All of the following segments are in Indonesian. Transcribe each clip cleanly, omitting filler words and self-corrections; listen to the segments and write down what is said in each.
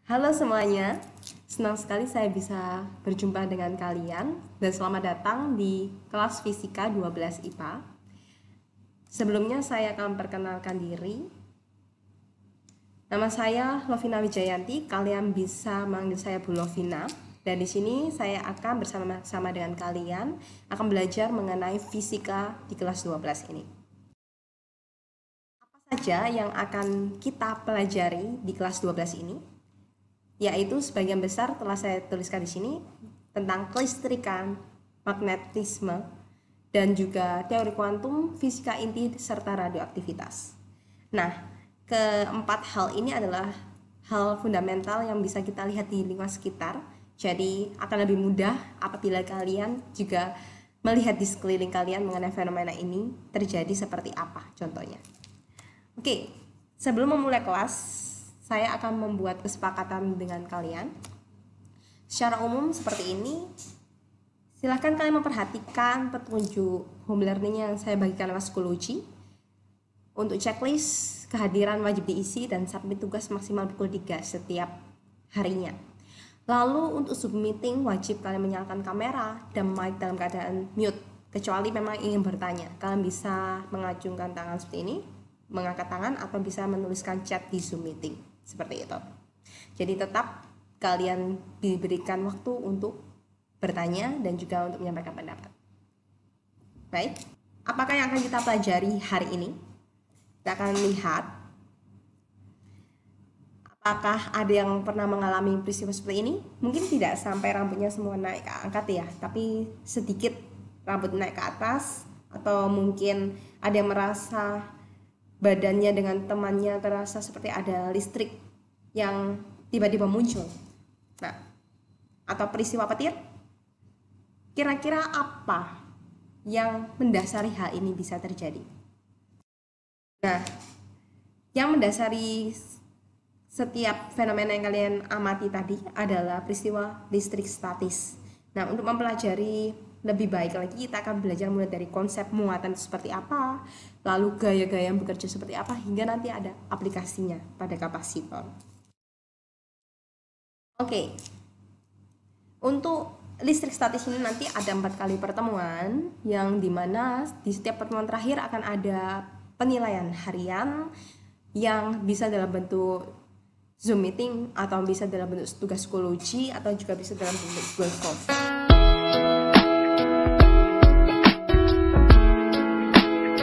Halo semuanya, senang sekali saya bisa berjumpa dengan kalian dan selamat datang di kelas Fisika 12 IPA. Sebelumnya saya akan memperkenalkan diri. Nama saya Lovina Wijayanti, kalian bisa manggil saya Bu Lovina. Dan di sini saya akan bersama-sama dengan kalian akan belajar mengenai fisika di kelas 12 ini. Apa saja yang akan kita pelajari di kelas 12 ini? Yaitu sebagian besar telah saya tuliskan di sini tentang kelistrikan, magnetisme, dan juga teori kuantum, fisika inti, serta radioaktivitas. Nah, keempat hal ini adalah hal fundamental yang bisa kita lihat di lingkungan sekitar. Jadi akan lebih mudah apabila kalian juga melihat di sekeliling kalian mengenai fenomena ini terjadi seperti apa contohnya. Oke, sebelum memulai kelas, saya akan membuat kesepakatan dengan kalian. Secara umum seperti ini, silahkan kalian memperhatikan petunjuk home learning yang saya bagikan lewat Schoology. Untuk checklist, kehadiran wajib diisi dan submit tugas maksimal pukul 3 setiap harinya. Lalu untuk submitting wajib kalian menyalakan kamera dan mic dalam keadaan mute, kecuali memang ingin bertanya. Kalian bisa mengacungkan tangan seperti ini, mengangkat tangan, atau bisa menuliskan chat di Zoom meeting seperti itu. Jadi tetap kalian diberikan waktu untuk bertanya dan juga untuk menyampaikan pendapat. Baik, apakah yang akan kita pelajari hari ini? Kita akan lihat apakah ada yang pernah mengalami peristiwa seperti ini. Mungkin tidak sampai rambutnya semua naik ke angkat ya, tapi sedikit rambut naik ke atas, atau mungkin ada yang merasa badannya dengan temannya terasa seperti ada listrik yang tiba-tiba muncul. Nah, atau peristiwa petir. Kira-kira apa yang mendasari hal ini bisa terjadi? Nah, yang mendasari setiap fenomena yang kalian amati tadi adalah peristiwa listrik statis. Nah, untuk mempelajari lebih baik lagi, kita akan belajar mulai dari konsep muatan seperti apa, lalu gaya-gaya yang bekerja seperti apa, hingga nanti ada aplikasinya pada kapasitor. Oke, untuk listrik statis ini nanti ada 4 kali pertemuan, yang dimana di setiap pertemuan terakhir akan ada penilaian harian yang bisa dalam bentuk Zoom meeting, atau bisa dalam bentuk tugas Schoology, atau juga bisa dalam bentuk Google Form.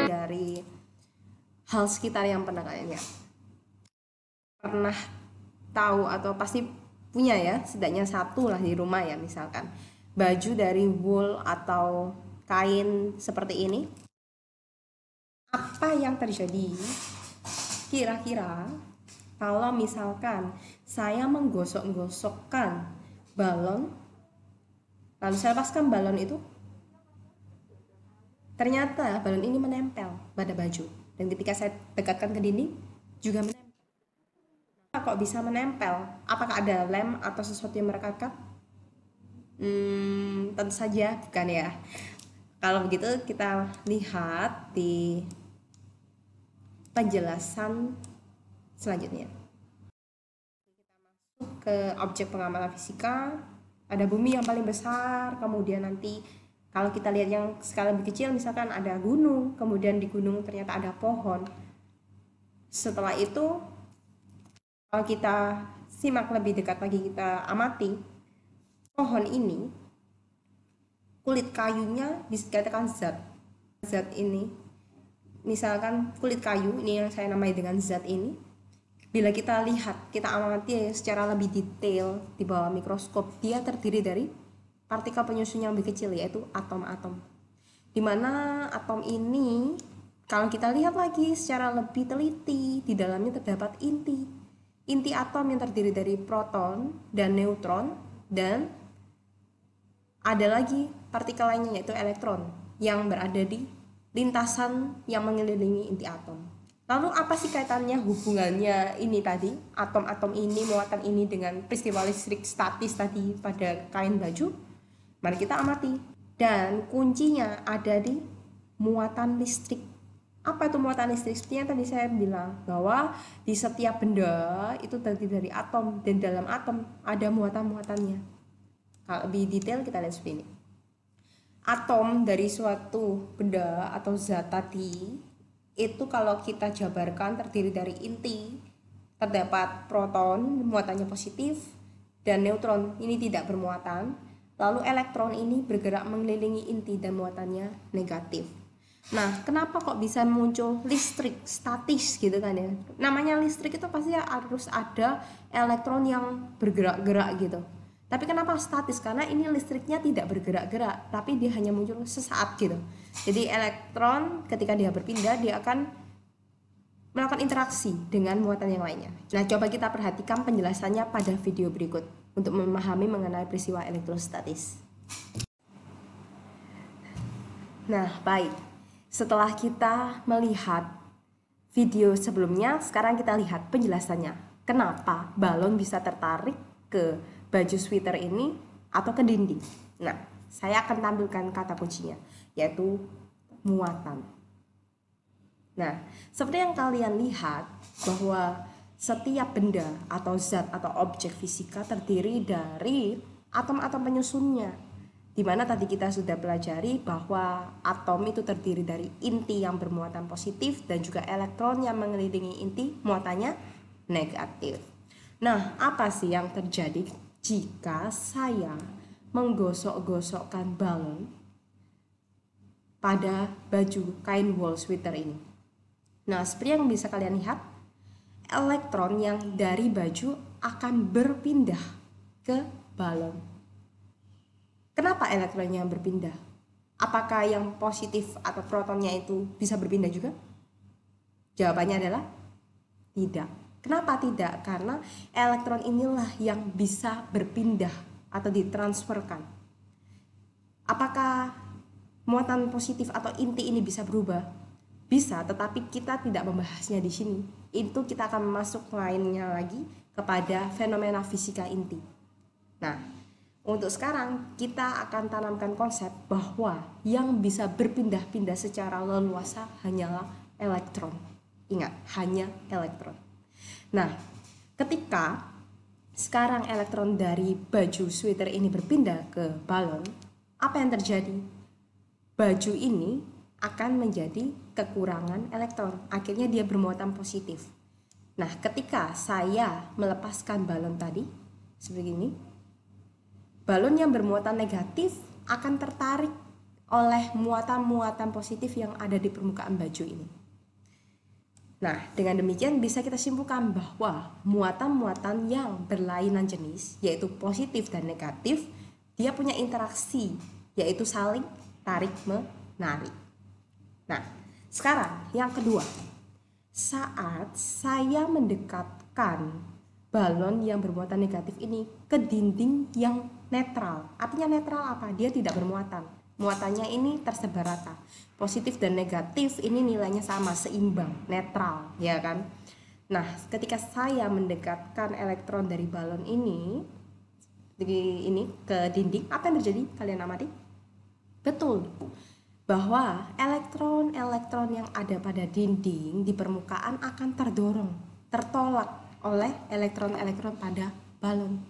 Dari hal sekitar yang pernah kalian lihat, pernah tahu atau pasti punya ya, setidaknya satu lah di rumah ya, misalkan baju dari wool atau kain seperti ini. Apa yang terjadi kira-kira kalau misalkan saya menggosok-gosokkan balon, lalu saya lepaskan balon itu, ternyata balon ini menempel pada baju, dan ketika saya dekatkan ke dinding juga menempel. Kok bisa menempel? Apakah ada lem atau sesuatu yang merekatkan? Tentu saja bukan ya. Kalau begitu kita lihat di penjelasan selanjutnya. Kita masuk ke objek pengamatan fisika. Ada bumi yang paling besar, kemudian nanti kalau kita lihat yang skala lebih kecil, misalkan ada gunung, kemudian di gunung ternyata ada pohon. Setelah itu, kalau kita simak lebih dekat lagi, kita amati pohon ini, kulit kayunya dikatakan zat ini. Misalkan kulit kayu ini yang saya namai dengan zat ini, bila kita lihat, kita amati secara lebih detail di bawah mikroskop, dia terdiri dari partikel penyusun yang lebih kecil, yaitu atom-atom. Dimana atom ini, kalau kita lihat lagi secara lebih teliti, di dalamnya terdapat inti atom yang terdiri dari proton dan neutron, dan ada lagi partikel lainnya yaitu elektron yang berada di lintasan yang mengelilingi inti atom. Lalu apa sih kaitannya, hubungannya ini tadi, atom-atom ini, muatan ini dengan peristiwa listrik statis tadi pada kain baju? Mari kita amati. Dan kuncinya ada di muatan listrik Apa itu muatan listrik? Seperti yang tadi saya bilang bahwa di setiap benda itu terdiri dari atom, dan dalam atom ada muatan-muatannya. Kalau lebih detail kita lihat seperti ini. Atom dari suatu benda atau zat tadi itu kalau kita jabarkan terdiri dari inti, terdapat proton muatannya positif dan neutron ini tidak bermuatan, lalu elektron ini bergerak mengelilingi inti dan muatannya negatif. Nah, kenapa kok bisa muncul listrik statis gitu kan ya? Namanya listrik itu pasti harus ada elektron yang bergerak-gerak gitu. Tapi kenapa statis? Karena ini listriknya tidak bergerak-gerak, tapi dia hanya muncul sesaat gitu. Jadi elektron ketika dia berpindah, dia akan melakukan interaksi dengan muatan yang lainnya. Nah, coba kita perhatikan penjelasannya pada video berikut untuk memahami mengenai peristiwa elektrostatis. Nah, baik. Setelah kita melihat video sebelumnya, sekarang kita lihat penjelasannya. Kenapa balon bisa tertarik ke baju sweater ini atau ke dinding? Nah, saya akan tampilkan kata kuncinya, yaitu muatan. Nah, seperti yang kalian lihat bahwa setiap benda atau zat atau objek fisika terdiri dari atom-atom penyusunnya, di mana tadi kita sudah pelajari bahwa atom itu terdiri dari inti yang bermuatan positif dan juga elektron yang mengelilingi inti muatannya negatif. Nah, apa sih yang terjadi jika saya menggosok-gosokkan balon pada baju kain wool sweater ini? Nah, seperti yang bisa kalian lihat, elektron yang dari baju akan berpindah ke balon. Kenapa elektronnya berpindah? Apakah yang positif atau protonnya itu bisa berpindah juga? Jawabannya adalah tidak. Kenapa tidak? Karena elektron inilah yang bisa berpindah atau ditransferkan. Apakah muatan positif atau inti ini bisa berubah? Bisa, tetapi kita tidak membahasnya di sini. Itu kita akan masuk lainnya lagi kepada fenomena fisika inti. Nah, untuk sekarang kita akan tanamkan konsep bahwa yang bisa berpindah-pindah secara leluasa hanyalah elektron. Ingat, hanya elektron. Nah, ketika sekarang elektron dari baju sweater ini berpindah ke balon, apa yang terjadi? Baju ini akan menjadi kekurangan elektron. Akhirnya dia bermuatan positif. Nah, ketika saya melepaskan balon tadi seperti ini, balon yang bermuatan negatif akan tertarik oleh muatan-muatan positif yang ada di permukaan baju ini. Nah, dengan demikian bisa kita simpulkan bahwa muatan-muatan yang berlainan jenis, yaitu positif dan negatif, dia punya interaksi, yaitu saling tarik-menarik. Nah, sekarang yang kedua, saat saya mendekatkan balon yang bermuatan negatif ini ke dinding yang netral. Artinya netral apa? Dia tidak bermuatan. Muatannya ini tersebar rata. Positif dan negatif ini nilainya sama, seimbang, netral, ya kan? Nah, ketika saya mendekatkan elektron dari balon ini ke dinding, apa yang terjadi? Kalian amati? Betul. Bahwa elektron-elektron yang ada pada dinding di permukaan akan terdorong, tertolak oleh elektron-elektron pada balon.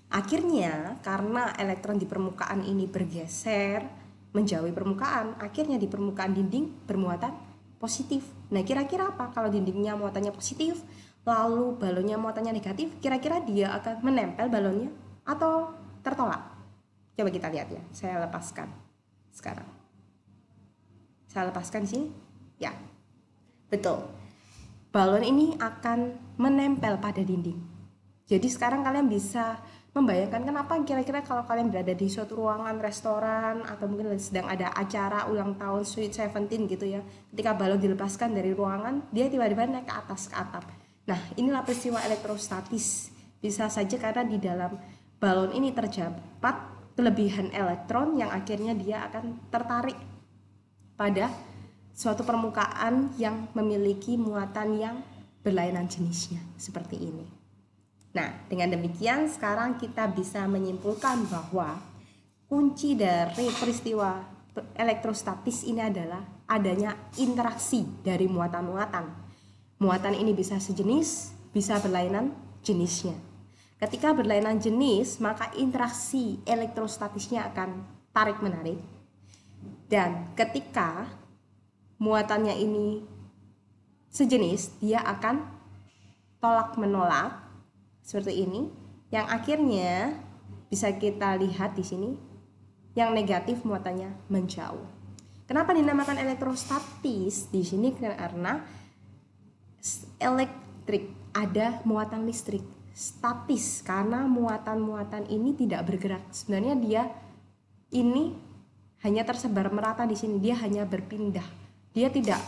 Akhirnya karena elektron di permukaan ini bergeser menjauhi permukaan, akhirnya di permukaan dinding bermuatan positif. Nah, kira-kira apa kalau dindingnya muatannya positif, lalu balonnya muatannya negatif? Kira-kira dia akan menempel balonnya atau tertolak? Coba kita lihat ya. Saya lepaskan sekarang. Saya lepaskan sini. Ya, betul. Balon ini akan menempel pada dinding. Jadi sekarang kalian bisa membayangkan kenapa kira-kira kalau kalian berada di suatu ruangan restoran atau mungkin sedang ada acara ulang tahun Sweet 17 gitu ya. Ketika balon dilepaskan dari ruangan, dia tiba-tiba naik ke atas, ke atap. Nah, inilah peristiwa elektrostatis. Bisa saja karena di dalam balon ini terdapat kelebihan elektron yang akhirnya dia akan tertarik pada suatu permukaan yang memiliki muatan yang berlainan jenisnya seperti ini. Nah, dengan demikian sekarang kita bisa menyimpulkan bahwa kunci dari peristiwa elektrostatis ini adalah adanya interaksi dari muatan-muatan. Muatan ini bisa sejenis, bisa berlainan jenisnya. Ketika berlainan jenis, maka interaksi elektrostatisnya akan tarik-menarik. Dan ketika muatannya ini sejenis, dia akan tolak-menolak seperti ini, yang akhirnya bisa kita lihat di sini yang negatif muatannya menjauh. Kenapa dinamakan elektrostatis? Di sini karena elektrik, ada muatan listrik. Statis karena muatan-muatan ini tidak bergerak. Sebenarnya dia ini hanya tersebar merata di sini, dia hanya berpindah. Dia tidak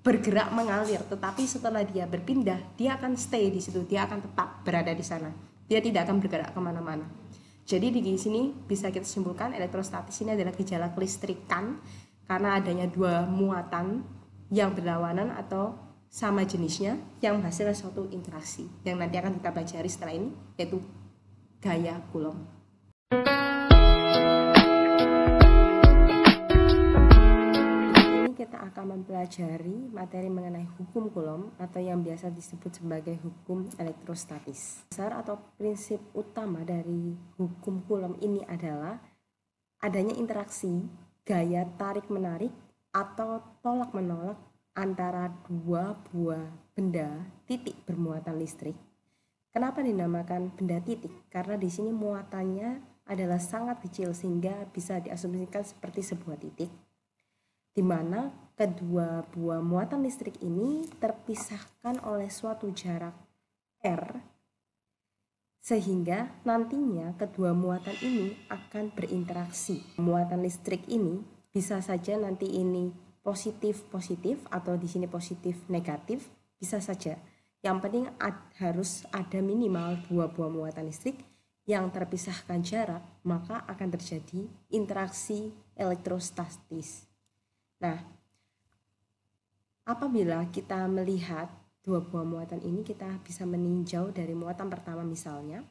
bergerak mengalir, tetapi setelah dia berpindah, dia akan stay di situ, dia akan tetap berada di sana. Dia tidak akan bergerak kemana-mana. Jadi di sini bisa kita simpulkan elektrostatis ini adalah gejala kelistrikan karena adanya dua muatan yang berlawanan atau sama jenisnya yang menghasilkan suatu interaksi yang nanti akan kita pelajari setelah ini, yaitu gaya Coulomb. Kita akan mempelajari materi mengenai hukum Coulomb atau yang biasa disebut sebagai hukum elektrostatis. Dasar atau prinsip utama dari hukum Coulomb ini adalah adanya interaksi gaya tarik-menarik atau tolak-menolak antara dua buah benda titik bermuatan listrik. Kenapa dinamakan benda titik? Karena di sini muatannya adalah sangat kecil sehingga bisa diasumsikan seperti sebuah titik, di mana kedua buah muatan listrik ini terpisahkan oleh suatu jarak R, sehingga nantinya kedua muatan ini akan berinteraksi. Muatan listrik ini bisa saja nanti ini positif-positif atau di sini positif-negatif, bisa saja. Yang penting harus ada minimal dua buah muatan listrik yang terpisahkan jarak, maka akan terjadi interaksi elektrostatis. Nah, apabila kita melihat dua buah muatan ini, kita bisa meninjau dari muatan pertama misalnya.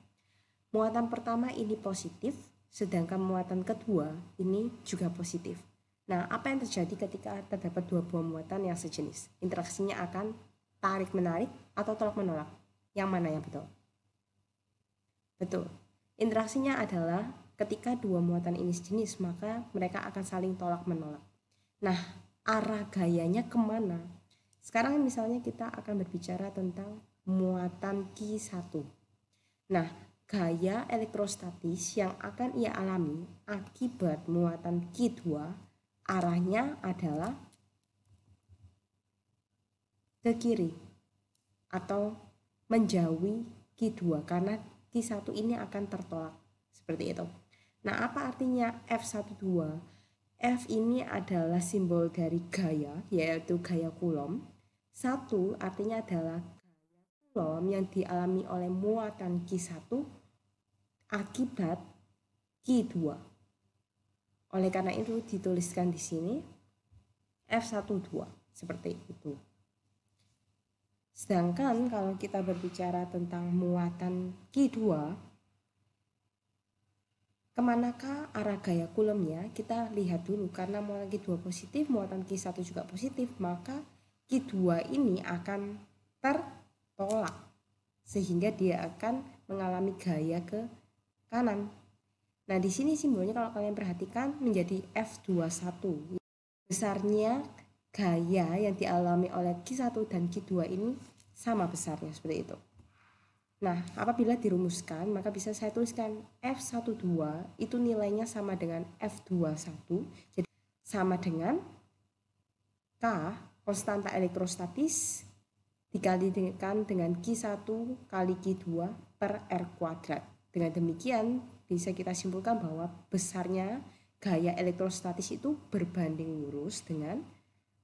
Muatan pertama ini positif, sedangkan muatan kedua ini juga positif. Nah, apa yang terjadi ketika terdapat dua buah muatan yang sejenis? Interaksinya akan tarik-menarik atau tolak-menolak. Yang mana yang betul? Betul. Interaksinya adalah ketika dua muatan ini sejenis, maka mereka akan saling tolak-menolak. Nah, arah gayanya kemana? Sekarang misalnya kita akan berbicara tentang muatan Q1. Nah, gaya elektrostatis yang akan ia alami akibat muatan Q2 arahnya adalah ke kiri atau menjauhi Q2 karena Q1 ini akan tertolak seperti itu. Nah, apa artinya F12? F ini adalah simbol dari gaya, yaitu gaya Coulomb. 1 artinya adalah gaya Coulomb yang dialami oleh muatan Q1 akibat Q2. Oleh karena itu dituliskan di sini F12 seperti itu. Sedangkan kalau kita berbicara tentang muatan Q2, kemanakah arah gaya Coulomb-nya? Kita lihat dulu, karena muatan Q2 positif, muatan Q1 juga positif, maka Q2 ini akan tertolak sehingga dia akan mengalami gaya ke kanan. Nah, di sini simbolnya kalau kalian perhatikan menjadi F21. Besarnya gaya yang dialami oleh Q1 dan Q2 ini sama besarnya seperti itu. Nah, apabila dirumuskan, maka bisa saya tuliskan F12 itu nilainya sama dengan F21. Jadi sama dengan K, konstanta elektrostatis, dikalikan dengan Q1 kali Q2 per R kuadrat. Dengan demikian, bisa kita simpulkan bahwa besarnya gaya elektrostatis itu berbanding lurus dengan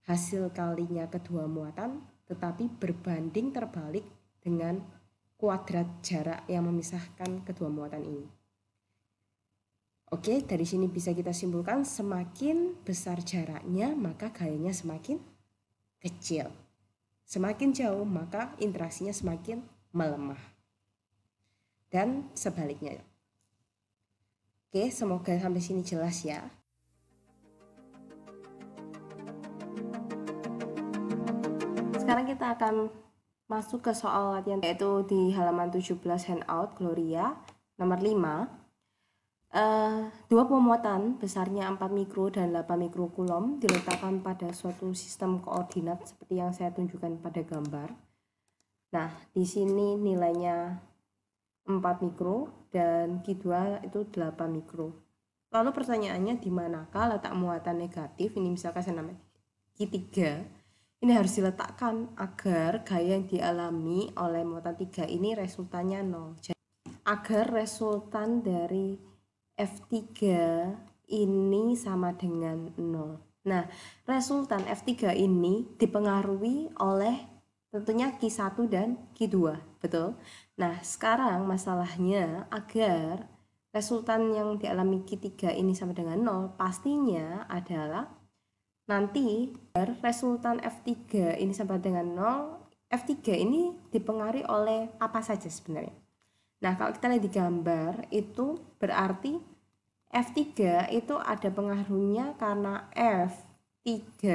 hasil kalinya kedua muatan, tetapi berbanding terbalik dengan kuadrat jarak yang memisahkan kedua muatan ini. Oke, dari sini bisa kita simpulkan semakin besar jaraknya, maka gayanya semakin kecil. Semakin jauh, maka interaksinya semakin melemah. Dan sebaliknya. Oke, semoga sampai sini jelas ya. Sekarang kita akan masuk ke soal latihan, yaitu di halaman 17 handout Gloria nomor 5. Dua pemuatan besarnya 4 mikro dan 8 mikrokulom diletakkan pada suatu sistem koordinat seperti yang saya tunjukkan pada gambar. Nah, di sini nilainya 4 mikro dan Q2 itu 8 mikro. Lalu pertanyaannya, di manakah letak muatan negatif? Ini misalkan saya namanya Q3. Ini harus diletakkan agar gaya yang dialami oleh muatan 3 ini resultannya 0. Jadi, agar resultan dari F3 ini sama dengan 0. Nah, resultan F3 ini dipengaruhi oleh tentunya Q1 dan Q2, betul? Nah, sekarang masalahnya agar resultan yang dialami Q3 ini sama dengan 0, pastinya adalah nanti resultan F3 ini sama dengan 0, F3 ini dipengaruhi oleh apa saja sebenarnya. Nah, kalau kita lihat di gambar itu berarti F3 itu ada pengaruhnya karena F3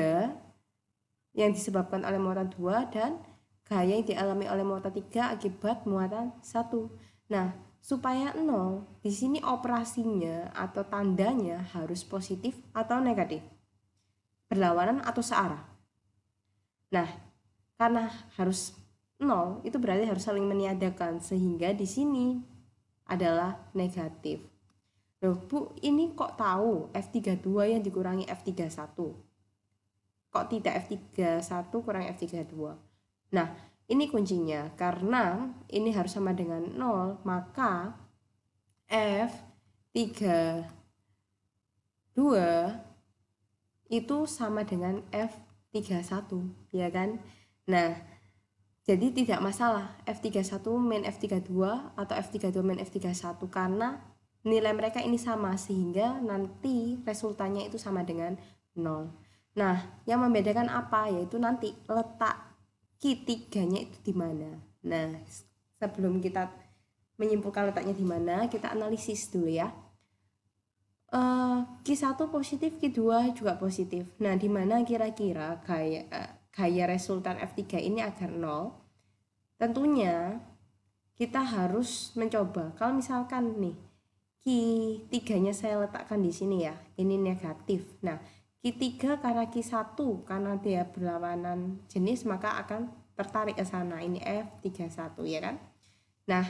yang disebabkan oleh muatan 2 dan gaya yang dialami oleh muatan 3 akibat muatan 1. Nah, supaya 0, di sini operasinya atau tandanya harus positif atau negatif, berlawanan atau searah. Nah, karena harus 0, itu berarti harus saling meniadakan, sehingga di sini adalah negatif. Loh, Bu, ini kok tahu F32 yang dikurangi F31? Kok tidak F31 kurang F32? Nah, ini kuncinya, karena ini harus sama dengan 0, maka F32 itu sama dengan F31, ya kan? Nah, jadi tidak masalah F31 min F32 atau F32 min F31 karena nilai mereka ini sama, sehingga nanti resultannya itu sama dengan 0. Nah, yang membedakan apa? Yaitu nanti letak Q3-nya itu di mana. Nah, sebelum kita menyimpulkan letaknya di mana, kita analisis dulu ya. Q1 positif, Q2 juga positif. Nah, di mana kira-kira gaya resultan F3 ini agar 0? Tentunya kita harus mencoba. Kalau misalkan nih Q3-nya saya letakkan di sini ya, ini negatif. Nah, Q3 karena Q1 karena dia berlawanan jenis maka akan tertarik ke sana. Ini F31 ya kan? Nah,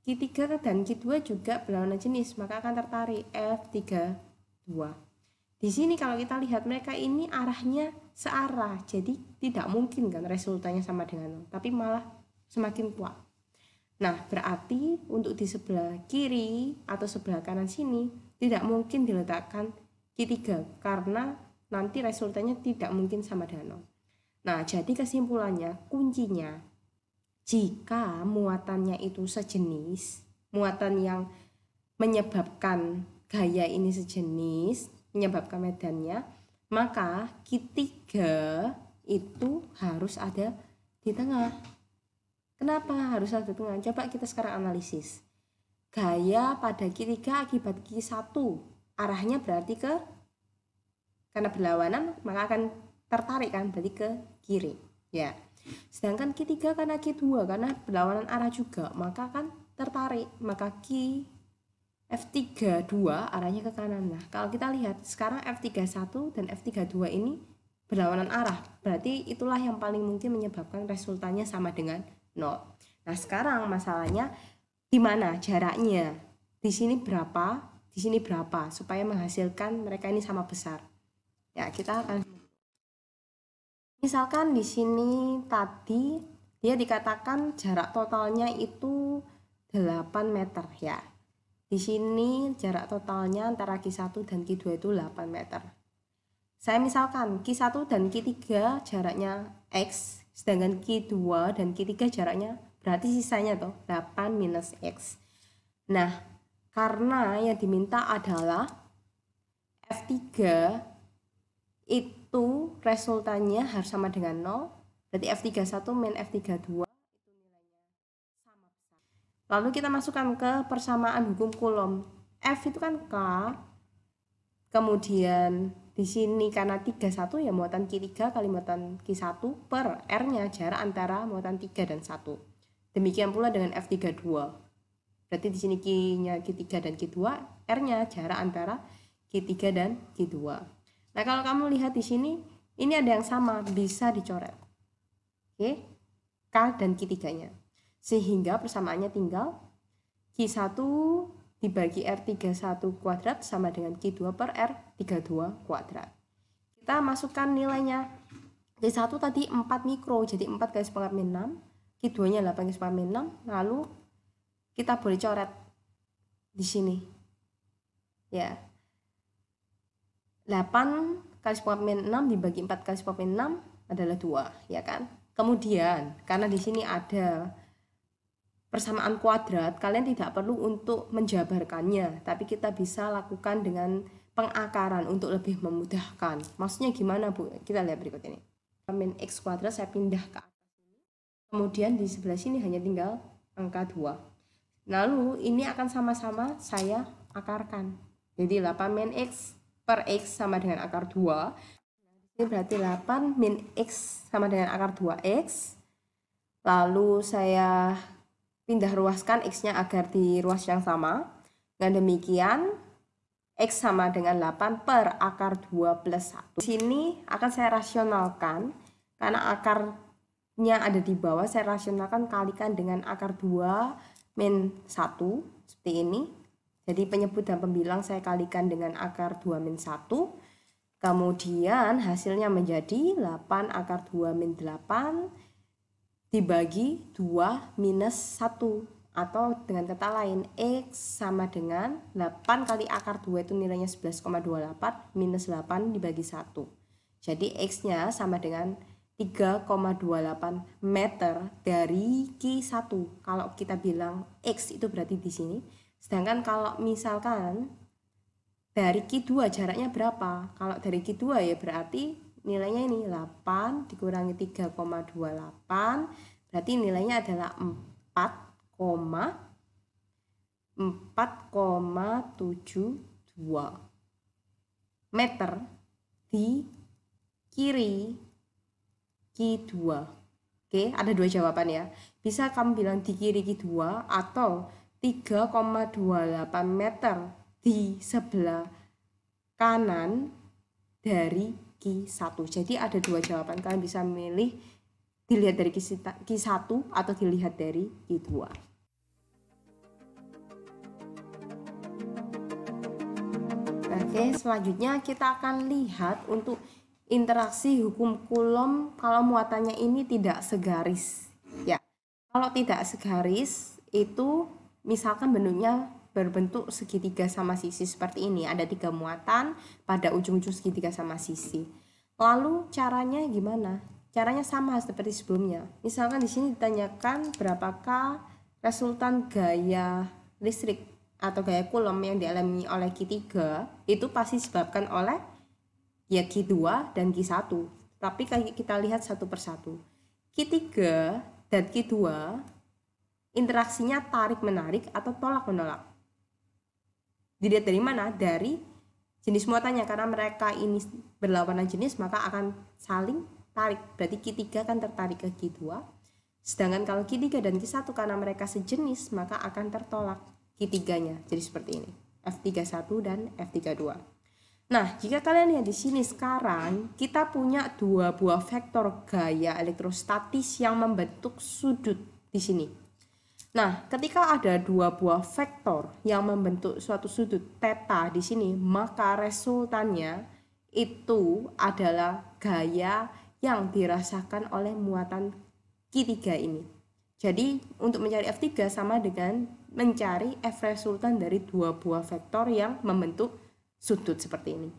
Q3 dan Q2 juga berlawanan jenis, maka akan tertarik F32. Di sini kalau kita lihat mereka ini arahnya searah, jadi tidak mungkin kan resultannya sama dengan 0, tapi malah semakin kuat. Nah, berarti untuk di sebelah kiri atau sebelah kanan sini tidak mungkin diletakkan Q3 karena nanti resultannya tidak mungkin sama dengan 0. Nah, jadi kesimpulannya, kuncinya jika muatannya itu sejenis, muatan yang menyebabkan gaya ini sejenis, menyebabkan medannya, maka Q3 itu harus ada di tengah. Kenapa harus ada di tengah? Coba kita sekarang analisis. Gaya pada Q3 akibat Q1, arahnya berarti karena berlawanan, maka akan tertarik kan, berarti ke kiri. Ya. Sedangkan Q3 karena Q2 karena berlawanan arah juga, maka akan tertarik, maka F32 arahnya ke kanan. Nah, kalau kita lihat sekarang F31 dan F32 ini berlawanan arah, berarti itulah yang paling mungkin menyebabkan resultannya sama dengan 0. Nah, sekarang masalahnya di mana jaraknya? Di sini berapa? Di sini berapa supaya menghasilkan mereka ini sama besar. Ya, kita akan misalkan di sini tadi dia dikatakan jarak totalnya itu 8 meter ya. Di sini jarak totalnya antara Q1 dan Q2 itu 8 meter. Saya misalkan Q1 dan Q3 jaraknya X, sedangkan Q2 dan Q3 jaraknya berarti sisanya tuh 8 minus X. Nah, karena yang diminta adalah F3 itu resultannya harus sama dengan 0, berarti F31 min F32 itu nilainya sama besar. Lalu kita masukkan ke persamaan hukum Coulomb. F itu kan K, kemudian di sini karena 31 ya muatan Q3 kali muatan Q1 per R-nya jarak antara muatan 3 dan 1. Demikian pula dengan F32. Berarti di sini Q-nya Q3 dan Q2, R-nya jarak antara Q3 dan Q2. Nah, kalau kamu lihat di sini, ini ada yang sama, bisa dicoret. Oke, K dan Q3-nya. Sehingga persamaannya tinggal Q1 dibagi R31 kuadrat sama dengan Q2 per R32 kuadrat. Kita masukkan nilainya. Q1 tadi 4 mikro, jadi 4 kali 10 6. Q2-nya 8 kali 10 6. Lalu kita boleh coret di sini. Ya. 8 kali 10 6 dibagi 4 kali 10 6 adalah 2, ya kan? Kemudian, karena di sini ada persamaan kuadrat, kalian tidak perlu untuk menjabarkannya, tapi kita bisa lakukan dengan pengakaran untuk lebih memudahkan. Maksudnya gimana, Bu? Kita lihat berikut ini. Min X kuadrat saya pindah ke atas ini. Kemudian di sebelah sini hanya tinggal angka 2. Lalu ini akan sama-sama saya akarkan. Jadi 8 min X per X sama dengan akar 2. Ini berarti 8 min X sama dengan akar 2X. Lalu saya pindah ruaskan X-nya agar di ruas yang sama. Dengan demikian, X sama dengan 8 per akar 2 plus 1. Di sini akan saya rasionalkan, karena akarnya ada di bawah, saya rasionalkan kalikan dengan akar 2 min 1, seperti ini. Jadi penyebut dan pembilang saya kalikan dengan akar 2 min 1. Kemudian hasilnya menjadi 8 akar 2 min 8 dibagi 2 minus 1, atau dengan kata lain X sama dengan 8 kali akar 2 itu nilainya 11,28 minus 8 dibagi 1. Jadi X-nya sama dengan 3,28 meter dari Q1. Kalau kita bilang X itu berarti di sini. Sedangkan kalau misalkan dari Q2 jaraknya berapa? Kalau dari Q2 ya berarti nilainya ini 8 dikurangi 3,28, berarti nilainya adalah 4,72 meter di kiri Q2. Oke, ada dua jawaban ya. Bisa kamu bilang di kiri Q2 atau 3,28 meter di sebelah kanan dari Q1. Jadi ada dua jawaban, kalian bisa memilih dilihat dari Q1 atau dilihat dari Q2. Oke, selanjutnya kita akan lihat untuk interaksi hukum Coulomb kalau muatannya ini tidak segaris. Ya, kalau tidak segaris itu misalkan bentuknya berbentuk segitiga sama sisi seperti ini, ada 3 muatan pada ujung-ujung segitiga sama sisi. Lalu caranya gimana? Caranya sama seperti sebelumnya. Misalkan di sini ditanyakan berapakah resultan gaya listrik atau gaya Coulomb yang dialami oleh Q3, itu pasti disebabkan oleh ya Q2 dan Q1. Tapi kita lihat satu persatu. Q3 dan Q2 interaksinya tarik-menarik atau tolak-menolak. Dilihat dari mana? Dari jenis muatannya. Karena mereka ini berlawanan jenis, maka akan saling tarik. Berarti Q3 akan tertarik ke Q2. Sedangkan kalau Q3 dan Q1 karena mereka sejenis, maka akan tertolak Q3-nya. Jadi seperti ini. F31 dan F32. Nah, jika kalian lihat di sini sekarang, kita punya dua buah vektor gaya elektrostatis yang membentuk sudut di sini. Nah, ketika ada dua buah vektor yang membentuk suatu sudut theta di sini, maka resultannya itu adalah gaya yang dirasakan oleh muatan Q3 ini. Jadi, untuk mencari F3 sama dengan mencari F resultan dari dua buah vektor yang membentuk sudut seperti ini.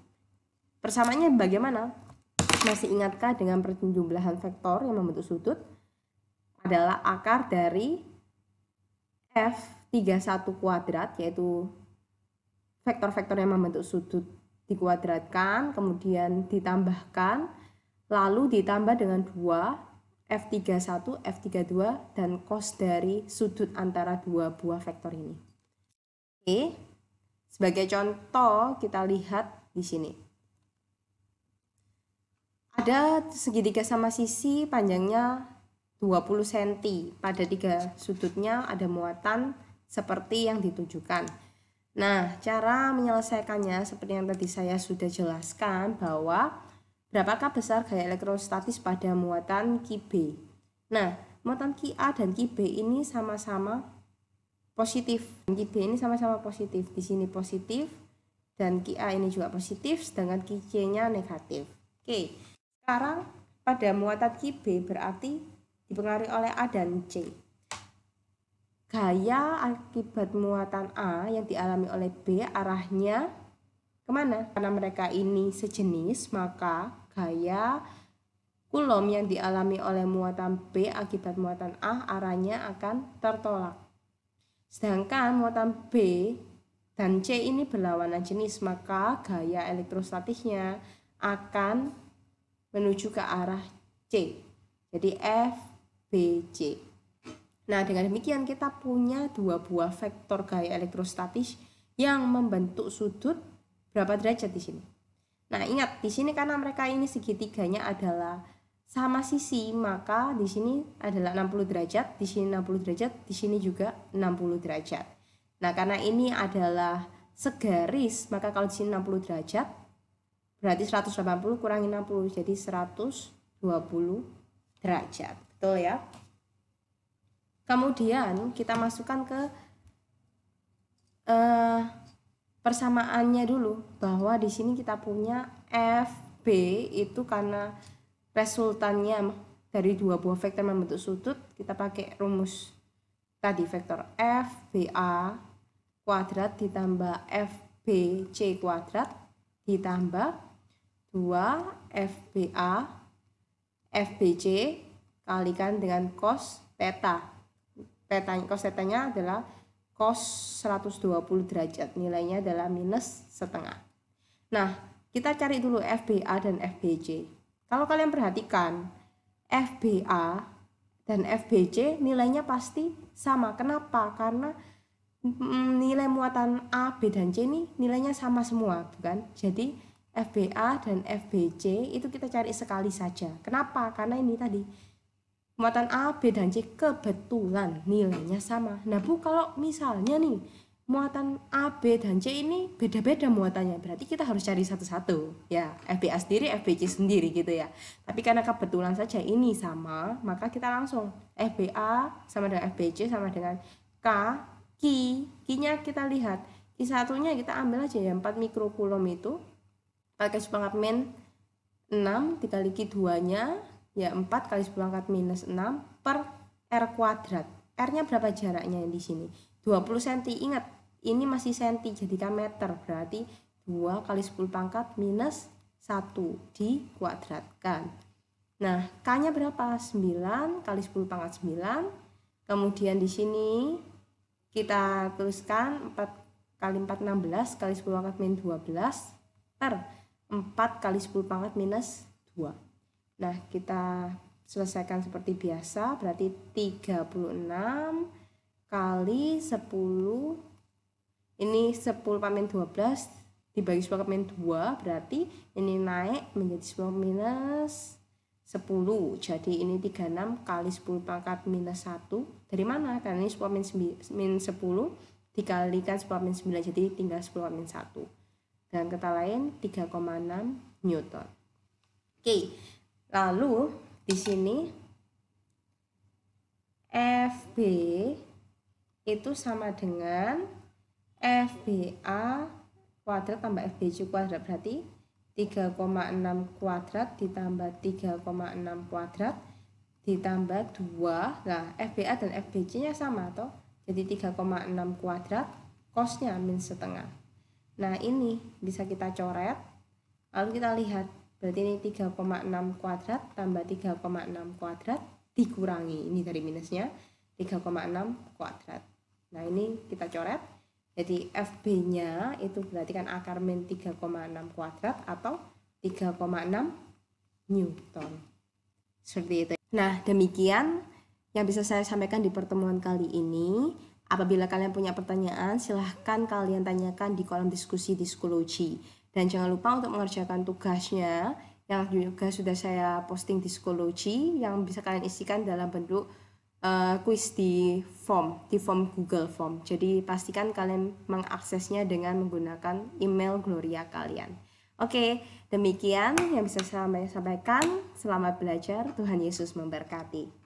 Persamaannya bagaimana? Masih ingatkah dengan perjumlahan vektor yang membentuk sudut? Adalah akar dari F31 kuadrat, yaitu vektor-vektor yang membentuk sudut dikuadratkan, kemudian ditambahkan, lalu ditambah dengan 2 F31, F32, dan cos dari sudut antara dua buah vektor ini. Oke, sebagai contoh kita lihat di sini. Pada segitiga sama sisi panjangnya 20 cm. Pada 3 sudutnya ada muatan seperti yang ditunjukkan. Nah, cara menyelesaikannya seperti yang tadi saya sudah jelaskan bahwa berapakah besar gaya elektrostatis pada muatan Ki-B. Nah, muatan Ki-A dan Ki-B ini sama-sama positif. Ki-B ini sama-sama positif. Di sini positif dan Ki-A ini juga positif, sedangkan Ki-C-nya negatif. Oke, sekarang pada muatan Ki-B berarti dipengaruhi oleh A dan C. Gaya akibat muatan A yang dialami oleh B arahnya kemana? Karena mereka ini sejenis, maka gaya Coulomb yang dialami oleh muatan B akibat muatan A arahnya akan tertolak. Sedangkan muatan B dan C ini berlawanan jenis, maka gaya elektrostatisnya akan menuju ke arah C. Jadi F, B, C. Nah, dengan demikian kita punya dua buah vektor gaya elektrostatis yang membentuk sudut berapa derajat di sini. Nah, ingat di sini karena mereka ini segitiganya adalah sama sisi, maka di sini adalah 60 derajat, di sini 60 derajat, di sini juga 60 derajat. Nah, karena ini adalah segaris, maka kalau di sini 60 derajat berarti 180 kurangi 60 jadi 120 derajat. Betul ya? Kemudian kita masukkan ke persamaannya dulu, bahwa di sini kita punya FB itu karena resultannya dari dua buah vektor membentuk sudut, kita pakai rumus tadi, vektor FBA kuadrat ditambah FBC kuadrat ditambah 2 FBA FBC kalikan dengan cos theta. Cos tetanya adalah cos 120 derajat, nilainya adalah minus setengah. Nah, kita cari dulu FBA dan FBC. Kalau kalian perhatikan, FBA dan FBC nilainya pasti sama. Kenapa? Karena nilai muatan A, B, dan C ini nilainya sama semua, bukan? Jadi FBA dan FBC itu kita cari sekali saja. Kenapa? Karena ini tadi muatan A, B, dan C kebetulan nilainya sama. Nah Bu, kalau misalnya nih muatan A, B, dan C ini beda-beda muatannya, berarti kita harus cari satu-satu ya, FBA sendiri, FBC sendiri gitu ya. Tapi karena kebetulan saja ini sama, maka kita langsung FBA sama dengan FBC sama dengan K, Ki-nya kita lihat, Ki satunya kita ambil aja ya, 4 mikrocoulomb itu pakai 10 pangkat min 6 dikali Ki2 nya ya 4 kali 10 pangkat minus 6 per R kuadrat. R-nya berapa jaraknya di sini? 20 cm. Ingat, ini masih senti, jadikan meter. Berarti 2 kali 10 pangkat minus 1 dikuadratkan. Nah, K-nya berapa? 9 kali 10 pangkat 9. Kemudian di sini kita tuliskan 4 kali 4 16 kali 10 pangkat min 12 per 4 kali 10 pangkat minus 2. Nah, kita selesaikan seperti biasa, berarti 36 kali 10, ini 10 pangkat 12 dibagi 10 pangkat 2, berarti ini naik menjadi 10 minus 10, jadi ini 36 kali 10 pangkat minus 1, dari mana? Karena ini 10 min 10 dikalikan 10 min 9, jadi tinggal 10 min 1. Dan kata lain 3,6 Newton. Oke. Lalu di sini FB itu sama dengan FBA kuadrat tambah FBC kuadrat, berarti 3,6 kuadrat ditambah 3,6 kuadrat ditambah 2. Nah, FBA dan FBC nya sama toh, jadi 3,6 kuadrat, cosnya min setengah. Nah, ini bisa kita coret, lalu kita lihat, berarti ini 3,6 kuadrat tambah 3,6 kuadrat dikurangi, ini dari minusnya 3,6 kuadrat. Nah, ini kita coret, jadi FB-nya itu berarti kan akar min 3,6 kuadrat atau 3,6 Newton. Seperti itu. Nah, demikian yang bisa saya sampaikan di pertemuan kali ini. Apabila kalian punya pertanyaan, silahkan kalian tanyakan di kolom diskusi di Schoology. Dan jangan lupa untuk mengerjakan tugasnya yang juga sudah saya posting di Schoology, yang bisa kalian isikan dalam bentuk kuis di form Google Form. Jadi pastikan kalian mengaksesnya dengan menggunakan email Gloria kalian. Oke, demikian yang bisa saya sampaikan. Selamat belajar, Tuhan Yesus memberkati.